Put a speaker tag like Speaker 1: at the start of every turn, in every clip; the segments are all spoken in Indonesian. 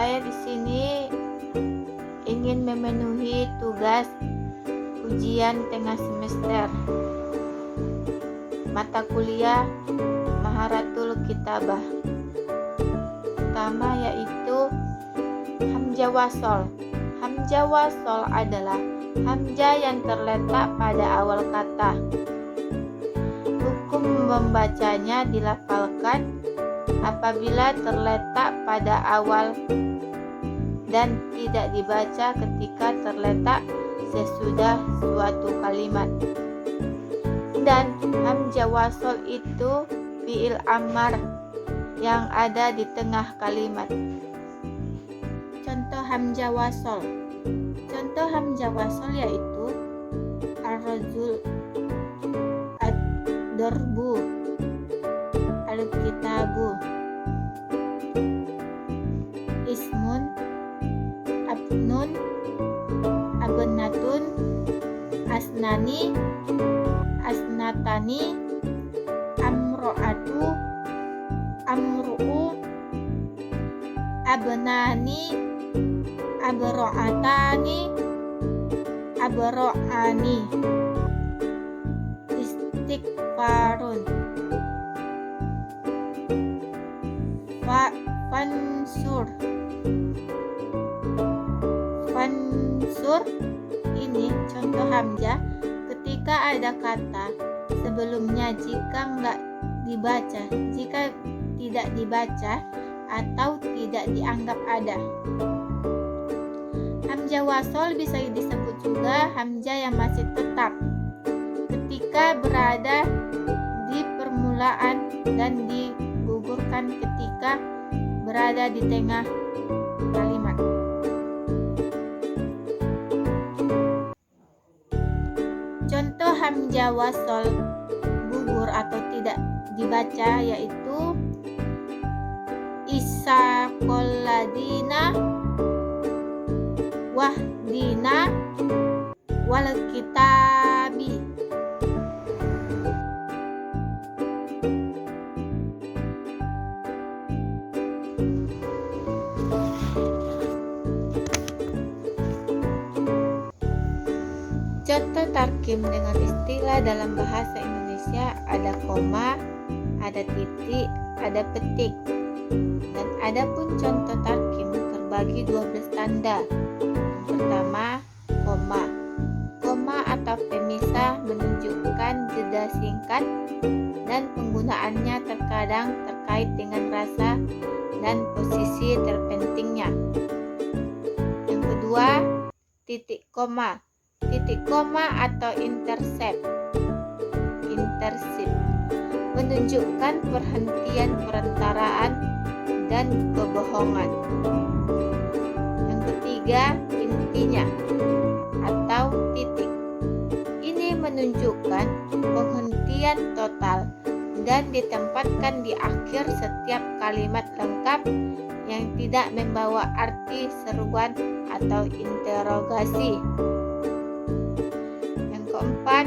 Speaker 1: Saya di sini ingin memenuhi tugas ujian tengah semester mata kuliah Maharatul Kitabah. Pertama yaitu hamzah wasol. Hamzah wasol adalah hamzah yang terletak pada awal kata. Hukum membacanya dilafalkan apabila terletak pada awal dan tidak dibaca ketika terletak sesudah suatu kalimat. Dan hamzah wasol itu fi'il amar yang ada di tengah kalimat. Contoh hamzah wasol. Contoh hamzah wasol yaitu ar-rajul, ad-darbu, al-kitabu, ismun, abnun, abnatun, asnani, asnatani, amro'atu, amru'u, abnani, abro'atani, abro'ani, istighfarun, fansur. Fansur ini contoh hamzah ketika ada kata sebelumnya jika tidak dibaca atau tidak dianggap ada. Hamzah wasol bisa disebut juga hamzah yang masih tetap ketika berada di permulaan dan digugurkan ketika berada di tengah kalimat. Contoh hamzah wasol gugur atau tidak dibaca yaitu isakoladina, wahdina, wal kitabi. Contoh tarkim dengan istilah dalam bahasa Indonesia ada koma, ada titik, ada petik. Dan ada pun contoh tarkim terbagi 12 tanda. Yang pertama, koma. Koma atau pemisah menunjukkan jeda singkat dan penggunaannya terkadang terkait dengan rasa dan posisi terpentingnya. Yang kedua, titik koma. Titik koma atau intersect menunjukkan perhentian perantaraan dan kebohongan. Yang ketiga, intinya atau titik. Ini menunjukkan penghentian total dan ditempatkan di akhir setiap kalimat lengkap yang tidak membawa arti seruan atau interogasi. Yang keempat,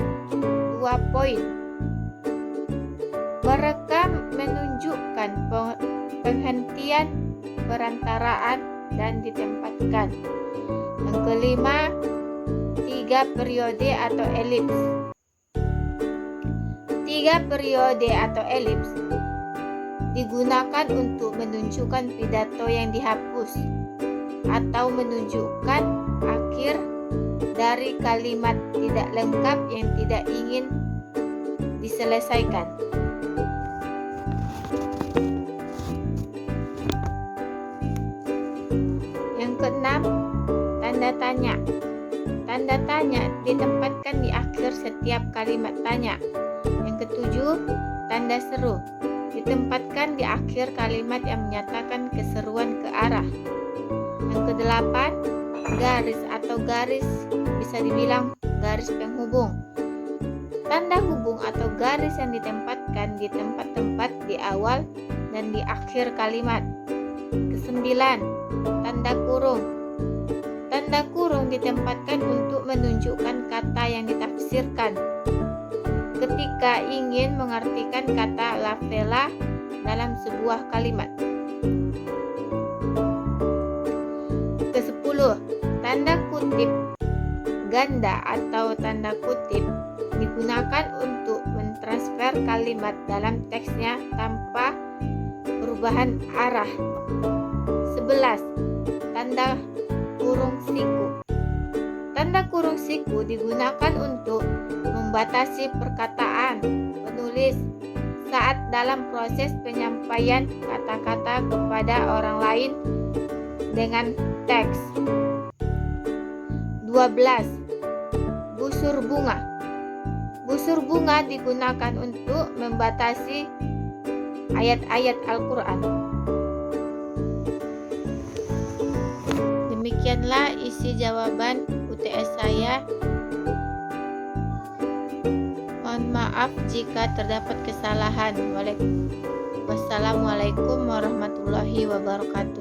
Speaker 1: 2 poin. Mereka menunjukkan penghentian perantaraan dan ditempatkan. Yang kelima, 3 periode atau elips. 3 periode atau elips digunakan untuk menunjukkan pidato yang dihapus atau menunjukkan akhir dari kalimat tidak lengkap yang tidak ingin diselesaikan. Yang keenam, tanda tanya. Tanda tanya ditempatkan di akhir setiap kalimat tanya. Yang ketujuh, tanda seru ditempatkan di akhir kalimat yang menyatakan keseruan ke arah. Yang kedelapan, garis atau garis bisa dibilang garis penghubung. Tanda hubung atau garis yang ditempatkan di tempat-tempat di awal dan di akhir kalimat. Kesembilan, tanda kurung. Tanda kurung ditempatkan untuk menunjukkan kata yang ditafsirkan ketika ingin mengartikan kata lafela dalam sebuah kalimat. ganda atau tanda kutip digunakan untuk mentransfer kalimat dalam teksnya tanpa perubahan arah. 11. Tanda kurung siku. Tanda kurung siku digunakan untuk membatasi perkataan penulis saat dalam proses penyampaian kata-kata kepada orang lain dengan teks. 12. Busur bunga. Busur bunga digunakan untuk membatasi ayat-ayat Al-Quran. Demikianlah isi jawaban UTS saya. Mohon maaf jika terdapat kesalahan. Wassalamualaikum warahmatullahi wabarakatuh.